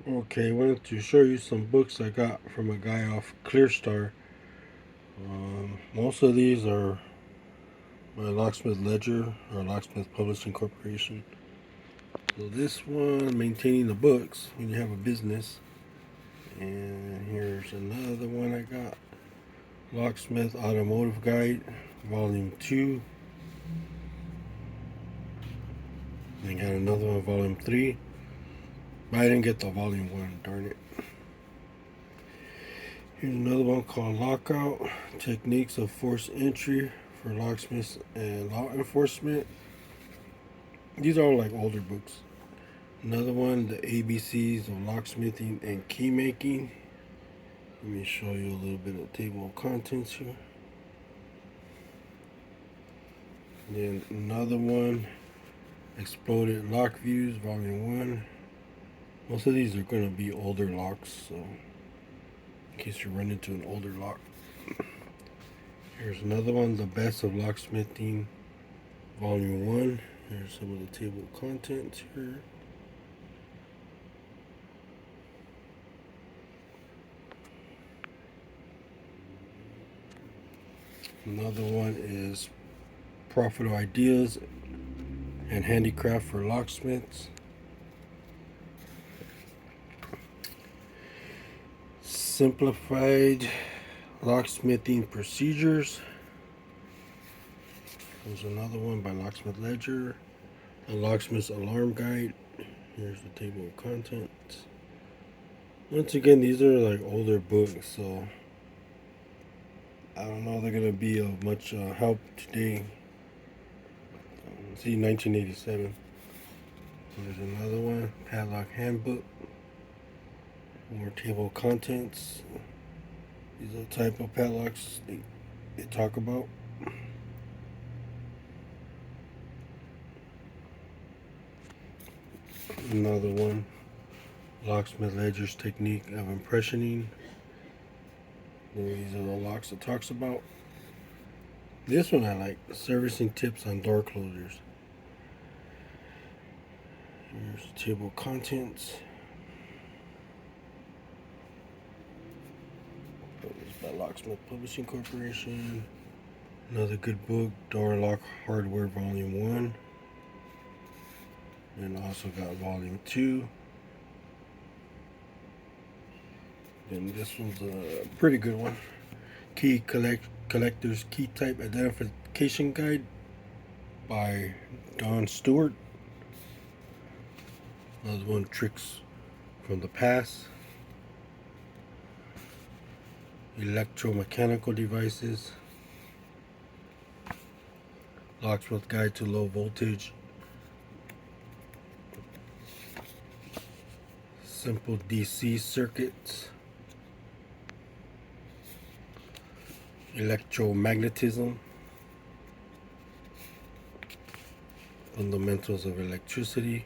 Okay, I wanted to show you some books I got from a guy off ClearStar. Most of these are by Locksmith Ledger or Locksmith Publishing Corporation. So this one, Maintaining the Books when you have a business. And here's another one I got. Locksmith Automotive Guide, Volume 2. And got another one, Volume 3. But I didn't get the Volume 1, darn it. Here's another one called Lockout, Techniques of Forced Entry for Locksmiths and Law Enforcement. These are all like older books. Another one, The ABCs of Locksmithing and Key Making. Let me show you a little bit of table of contents here. And then another one, Exploded Lock Views, Volume 1. Most of these are going to be older locks, so in case you run into an older lock. Here's another one, The Best of Locksmithing, Volume 1. Here's some of the table of contents here. Another one is Profitable Ideas and Handicraft for Locksmiths. Simplified Locksmithing Procedures. There's another one by Locksmith Ledger. A Locksmith's Alarm Guide. Here's the table of contents. Once again, these are like older books, so I don't know if they're going to be of much help today. See, 1987. There's another one, Padlock Handbook. More table of contents. These are the type of padlocks they talk about. Another one, Locksmith Ledger's Technique of Impressioning. These are the locks it talks about. This one I like, Servicing Tips on Door Closers. Here's the table of contents. It's by Locksmith Publishing Corporation. Another good book, Door Lock Hardware Volume 1. And also got Volume 2. And this one's a pretty good one. Collector's Key Type Identification Guide by Don Stewart. Another one, Tricks from the Past. Electromechanical Devices. Locksmith Guide to Low Voltage. Simple DC Circuits. Electromagnetism. Fundamentals of Electricity.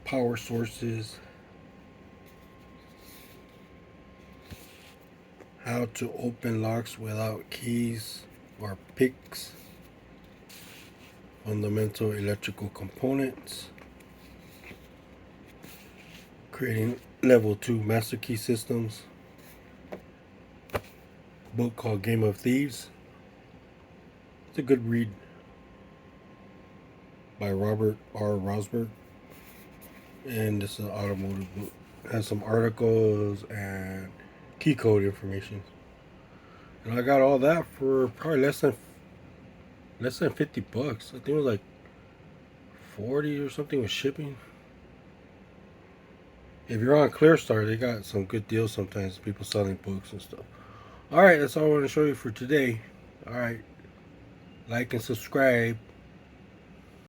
Power Sources. How to open locks without keys or picks. Fundamental electrical components. Creating level 2 master key systems. Book called Game of Thieves. It's a good read by Robert R. Rosberg. And this is an automotive book. It has some articles and key code information. And I got all that for probably less than $50. I think it was like 40 or something with shipping. If you're on ClearStar, they got some good deals sometimes. People selling books and stuff. Alright, that's all I want to show you for today. Alright. Like and subscribe.